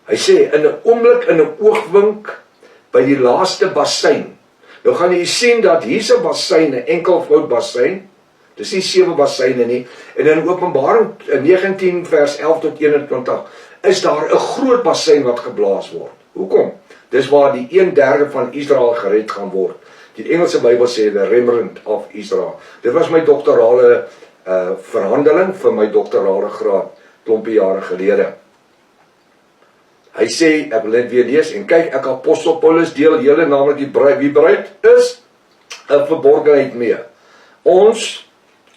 Hy sê, in 'n oomblik, in 'n oogwink, by die laaste bassein. Nou gaan jy sien dat hier's 'n bassein, 'n enkelvoud bassein, dis nie 7 basseine nie, en in Openbaring 19 vers 11 tot 21, is daar 'n groot bassein wat geblaas word. Hoekom? Dis waar die 1/3 van Israel gered gaan word. Die Engelse Bybel sê, the remnant of Israel. Dit was my doktorale verhandeling vir my doktorale graad, klompie jare gelede. Hy sê, ek wil net weer lees, en kyk, ek apostel Paulus deel julle, naamlik die bruid, wie bruid is, 'n verborgenheid mee. Ons,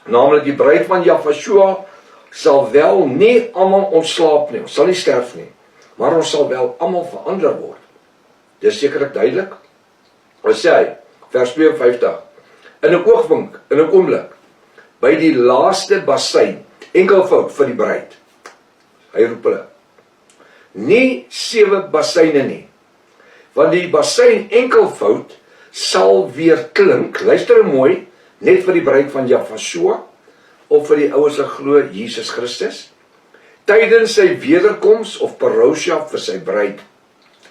naamlik die bruid van Jahshua, sal wel nie almal ontslaap nie, ons sal nie sterf nie, maar ons sal wel almal verander word. Dis sekerlik duidelik. Hy sê hy, vers 52, in 'n oogwink, in 'n oomblik, by die laaste bassein, enkelvoud vir die bruid. Hy roep hulle. Nie 7 basseine nie, want die bassein enkelvoud sal weer klink, luister mooi, net vir die bruid van Jahshua, of vir die oues wat glo Jesus Christus, tydens sy wederkoms of parousia vir sy bruid,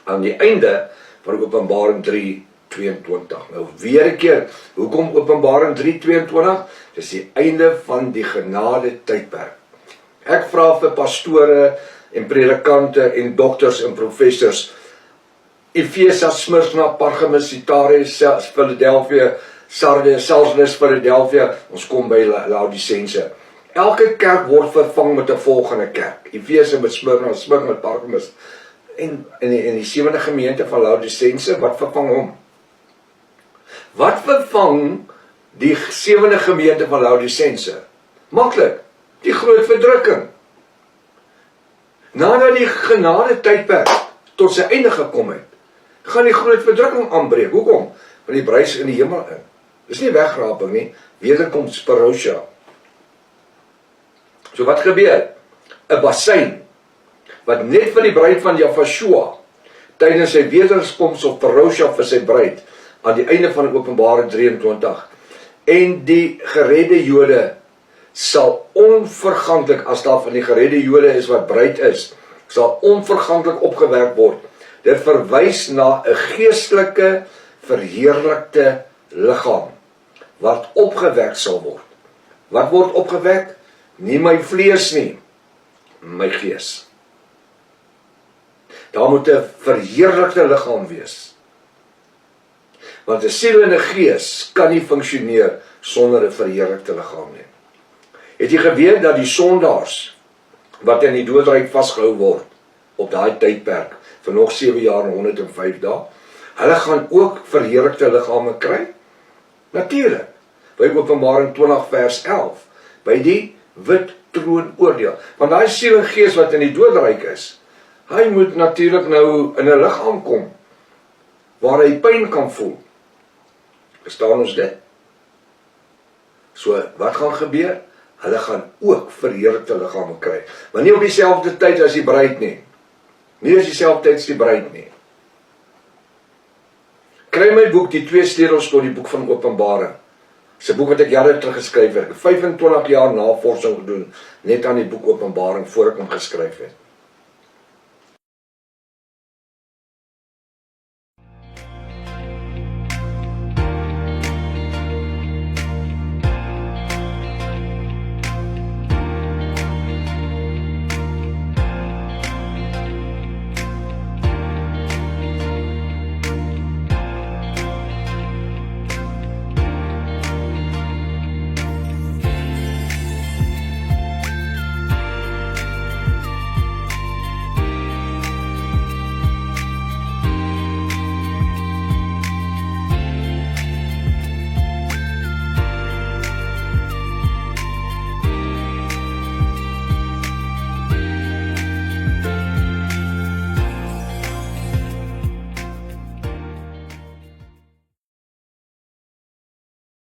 aan die einde van Openbaring 3:22. Nou weer 'n keer, hoekom Openbaring 3:22? Dis die einde van die genade tydperk. Ek vra vir pastore en predikante en dokters en professors, Efesa, Smyrna, Pergamus, Thyatira, Philadelphia, Sardes, Sardis, Philadelphia, ons kom by Laodicense. Elke kerk word vervang met 'n volgende kerk. Efese met Smyrna, Smyrna met Pergamus. En die 7de gemeente van Laodicense, wat vervang hom? Wat vervang die 7de gemeente van Laodicense? Maklik, die groot verdrukking. Nadat die genade tydperk tot sy einde gekom het, gaan die groot verdrukking aanbreek. Hoekom? Want die bruid is in die hemel in. Dis nie wegraping nie, wederkoms parousia. So wat gebeur? 'n Bassein, wat net vir die bruid van Jahshua, tydens sy wederkoms of parousia vir sy bruid, aan die einde van Openbaring 23, en die geredde Jode sal onverganklik, as daar van die geredde Jode is wat bruid is, sal onverganklik opgewerk word. Dit verwys na 'n geestelike, verheerlikte liggaam, wat opgewek sal word. Wat word opgewek? Nie my vlees nie, my gees. Daar moet 'n verheerlikte liggaam wees. Want 'n siel en 'n gees kan nie funksioneer sonder 'n verheerlikte liggaam nie. Het jy geweet dat die sondaars, wat in die doodryk vasgehou word, op daai tydperk, vir nog 7 jaar en 105 dae, hulle gaan ook verheerlikte liggame kry? Natuurlik, by Openbaring 20 vers 11, by die wit troon oordeel. Want daai siel en gees wat in die doodryk is, hy moet natuurlik nou in 'n liggaam kom, waar hy pyn kan voel. Verstaan ons dit? So, wat gaan gebeur? Hulle gaan ook verheerlikte liggame kry. Maar nie op dieselfde tyd as die bruid nie. Nie as dieselfde tyd as die bruid nie. Kry my boek, die 2 sleutels tot die boek van Openbaring. Dis 'n boek wat ek jare terug geskryf het. 25 jaar navorsing gedoen, net aan die boek Openbaring, voor ek hom geskryf het.